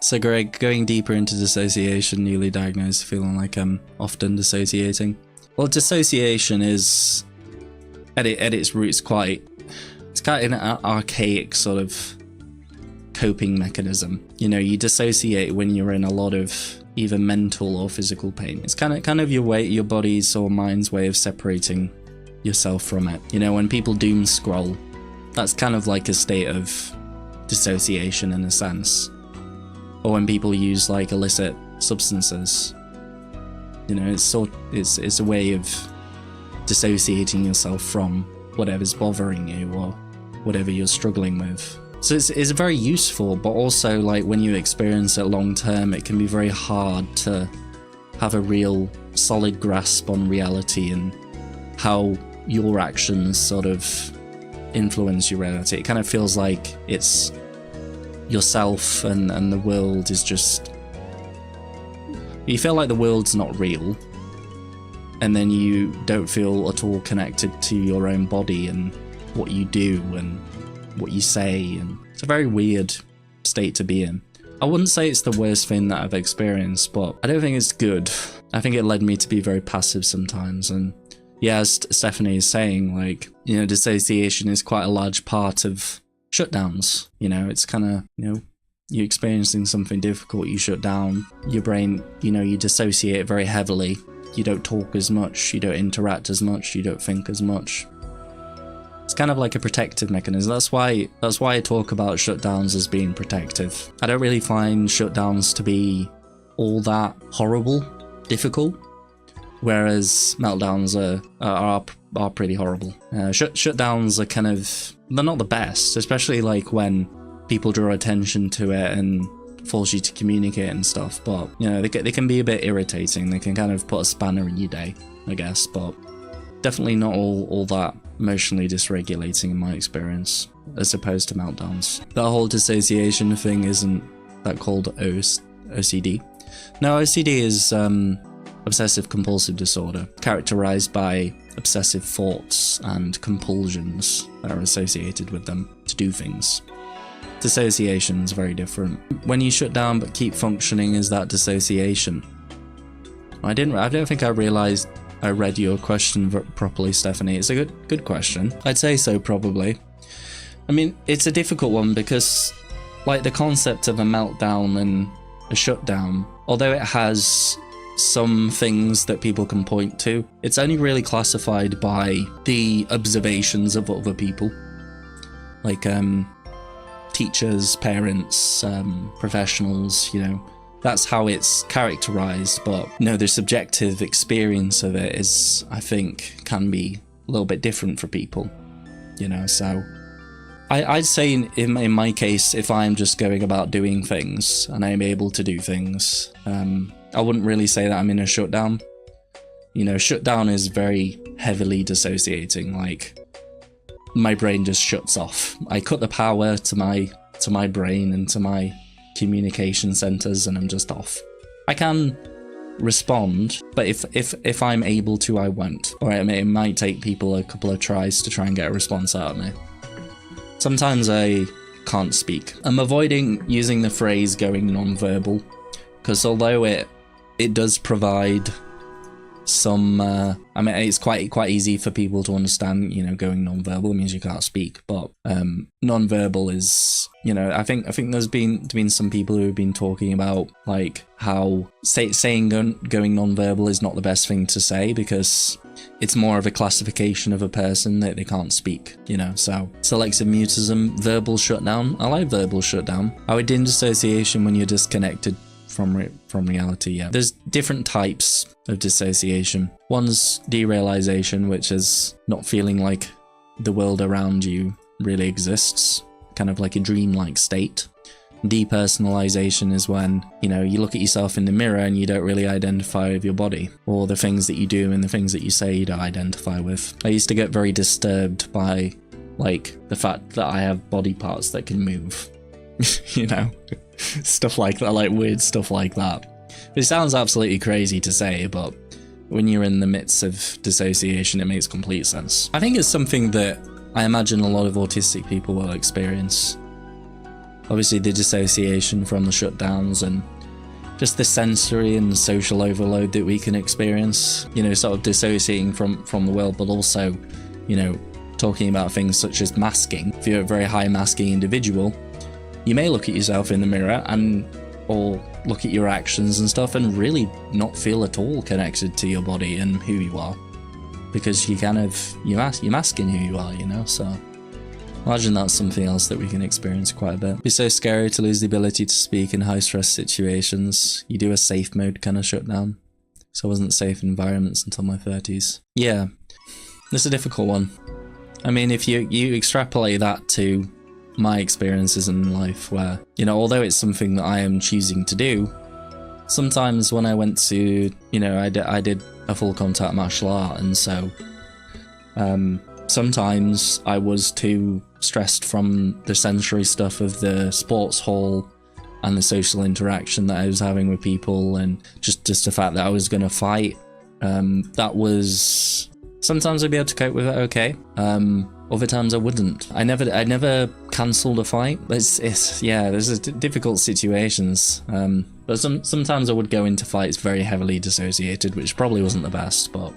So Greg, going deeper into dissociation, newly diagnosed, feeling like I'm often dissociating. Well, dissociation is, at its roots, it's kind of an archaic sort of coping mechanism. You know, you dissociate when you're in a lot of either mental or physical pain. It's kind of your body's or mind's way of separating yourself from it. You know, when people doom scroll, that's kind of like a state of dissociation in a sense. Or when people use like illicit substances, you know, it's a way of dissociating yourself from whatever's bothering you or whatever you're struggling with. So it's very useful, but also like when you experience it long term, it can be very hard to have a real solid grasp on reality and how your actions sort of influence your reality. It kind of feels like it's yourself and the world is just, you feel like the world's not real, and then you don't feel at all connected to your own body and what you do and what you say, and it's a very weird state to be in. I wouldn't say it's the worst thing that I've experienced, but I don't think it's good. I think it led me to be very passive sometimes, and yeah, as Stephanie is saying, like, you know, dissociation is quite a large part of shutdowns. You know, it's kind of, you know, you're experiencing something difficult, you shut down, your brain, you know, you dissociate very heavily, you don't talk as much, you don't interact as much, you don't think as much. It's kind of like a protective mechanism. That's why I talk about shutdowns as being protective. I don't really find shutdowns to be all that horrible, difficult, whereas meltdowns are pretty horrible. Shutdowns are kind of, they're not the best, especially like when people draw attention to it and force you to communicate and stuff, but you know, they can be a bit irritating. They can kind of put a spanner in your day, I guess, but definitely not all that emotionally dysregulating in my experience, as opposed to meltdowns. That whole dissociation thing, isn't that called OCD? No, OCD is obsessive compulsive disorder, characterized by obsessive thoughts and compulsions that are associated with them to do things. Dissociation is very different. When you shut down but keep functioning, is that dissociation? I don't think I realized I read your question properly, Stephanie. It's a good question. I'd say so, probably. I mean, it's a difficult one because, like, the concept of a meltdown and a shutdown, although it has some things that people can point to, it's only really classified by the observations of other people. Like, teachers, parents, professionals, you know, that's how it's characterized. But no, the subjective experience of it is, I think, can be a little bit different for people, you know. So I'd say in my case, if I'm just going about doing things and I'm able to do things, I wouldn't really say that I'm in a shutdown. You know, shutdown is very heavily dissociating. Like, my brain just shuts off. I cut the power to my brain and to my communication centers, and I'm just off. I can respond, but if I'm able to, I won't. Or it might take people a couple of tries to try and get a response out of me. Sometimes I can't speak. I'm avoiding using the phrase going non-verbal, because although it does provide some, I mean, it's quite easy for people to understand, you know, going non-verbal means you can't speak, but non-verbal is, you know, I think there's been some people who have been talking about like how saying going non-verbal is not the best thing to say because it's more of a classification of a person that they can't speak, you know. So selective mutism, verbal shutdown. I like verbal shutdown. I would do dissociation when you're disconnected from reality. Yeah, there's different types of dissociation. One's derealization, which is not feeling like the world around you really exists, kind of like a dreamlike state. Depersonalization is when, you know, you look at yourself in the mirror and you don't really identify with your body, or the things that you do and the things that you say you don't identify with. I used to get very disturbed by like the fact that I have body parts that can move. You know, stuff like that, like weird stuff like that. It sounds absolutely crazy to say, but when you're in the midst of dissociation, it makes complete sense. I think it's something that I imagine a lot of autistic people will experience. obviously the dissociation from the shutdowns and just the sensory and the social overload that we can experience, you know, sort of dissociating from the world, but also, you know, talking about things such as masking. If you're a very high masking individual, you may look at yourself in the mirror or look at your actions and stuff and really not feel at all connected to your body and who you are, because you're masking who you are, you know. So imagine that's something else that we can experience quite a bit. It'd be so scary to lose the ability to speak in high stress situations. You do a safe mode kind of shutdown. So I wasn't safe in environments until my 30s. Yeah, it's a difficult one. I mean, if you extrapolate that to my experiences in life, where, you know, although it's something that I am choosing to do, sometimes when I went to, you know, I did a full contact martial art, and so sometimes I was too stressed from the sensory stuff of the sports hall and the social interaction that I was having with people, and just the fact that I was going to fight. That was, sometimes I'd be able to cope with it okay. Other times I wouldn't. I never cancelled a fight. Yeah, there's difficult situations. But sometimes I would go into fights very heavily dissociated, which probably wasn't the best, but